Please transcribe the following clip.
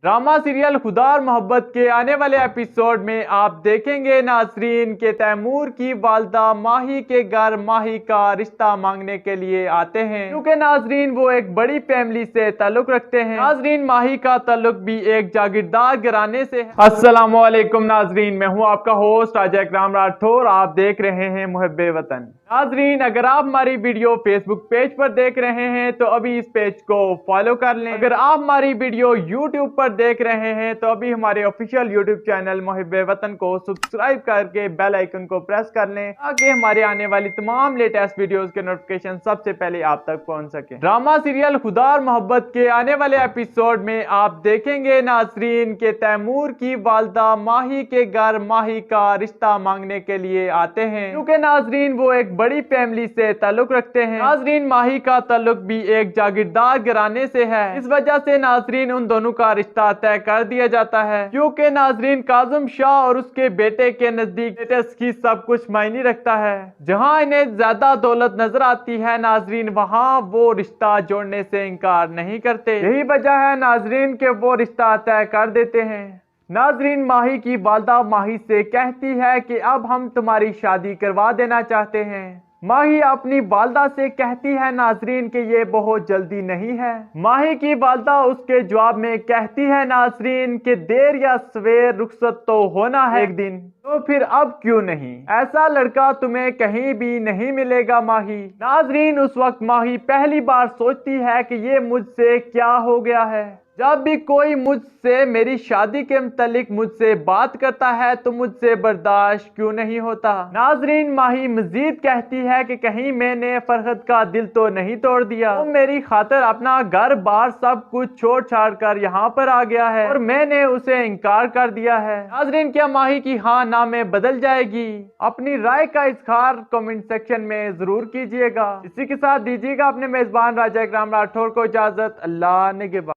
Drama serial खुदा और मोहब्बत के आने वाले एपिसोड में आप देखेंगे नाजरीन के तैमूर की वालदा माही के घर माही का रिश्ता मांगने के लिए आते हैं, क्योंकि नाजरीन वो एक बड़ी फैमिली से ताल्लुक रखते हैं। नाजरीन माही का ताल्लुक भी एक जागीरदार घराने से है। अस्सलामुअलैकुम नाजरीन, मैं हूँ आपका होस्ट राजा इकराम राठौर। आप देख रहे हैं मुहब्बे वतन। नाजरीन, अगर आप हमारी वीडियो फेसबुक पेज पर देख रहे हैं तो अभी इस पेज को फॉलो कर लें। अगर आप हमारी वीडियो यूट्यूब पर देख रहे हैं तो अभी हमारे ऑफिशियल यूट्यूब चैनल मुहब्बे वतन को सब्सक्राइब करके बेल आइकन को प्रेस कर लें, ताकि हमारे आने वाली तमाम लेटेस्ट वीडियोस के नोटिफिकेशन सबसे पहले आप तक पहुंच सके। ड्रामा सीरियल खुदा और मोहब्बत के आने वाले एपिसोड में आप देखेंगे नाजरीन के तैमूर की वालदा माही के घर माही का रिश्ता मांगने के लिए आते हैं, क्योंकि नाजरीन वो एक बड़ी फैमिली से ताल्लुक रखते हैं। नाजरीन माही का ताल्लुक भी एक जागीरदार घराने से है। इस वजह से नाजरीन उन दोनों का रिश्ता तय कर दिया जाता है, क्योंकि नाजरीन काज़िम शाह और उसके बेटे के नजदीक स्टेटस की सब कुछ मायने रखता है। जहां इन्हें ज्यादा दौलत नजर आती है नाजरीन, वहां वो रिश्ता जोड़ने से इनकार नहीं करते। यही वजह है नाजरीन के वो रिश्ता तय कर देते हैं। नाजरीन माही की वालदा माही से कहती है कि अब हम तुम्हारी शादी करवा देना चाहते हैं। माही अपनी वालदा से कहती है नाजरीन कि ये बहुत जल्दी नहीं है। माही की वालदा उसके जवाब में कहती है नाजरीन कि देर या सवेर रुखसत तो होना है एक दिन, तो फिर अब क्यों नहीं, ऐसा लड़का तुम्हें कहीं भी नहीं मिलेगा माही। नाजरीन उस वक्त माही पहली बार सोचती है कि ये मुझसे क्या हो गया है। जब भी कोई मुझसे मेरी शादी के मुतालिक मुझसे बात करता है तो मुझसे बर्दाश्त क्यों नहीं होता। नाजरीन माही मजीद कहती है कि कहीं मैंने फरहत का दिल तो नहीं तोड़ दिया। वो मेरी खातिर अपना घर बार सब कुछ छोड़ छाड़ कर यहाँ पर आ गया है और मैंने उसे इनकार कर दिया है। नाजरीन क्या माही की हाँ ना में बदल जाएगी? अपनी राय का इजहार कमेंट सेक्शन में जरूर कीजिएगा। इसी के साथ दीजिएगा अपने मेजबान राजा इकराम राठौर को इजाजत। अल्लाह निगहबान।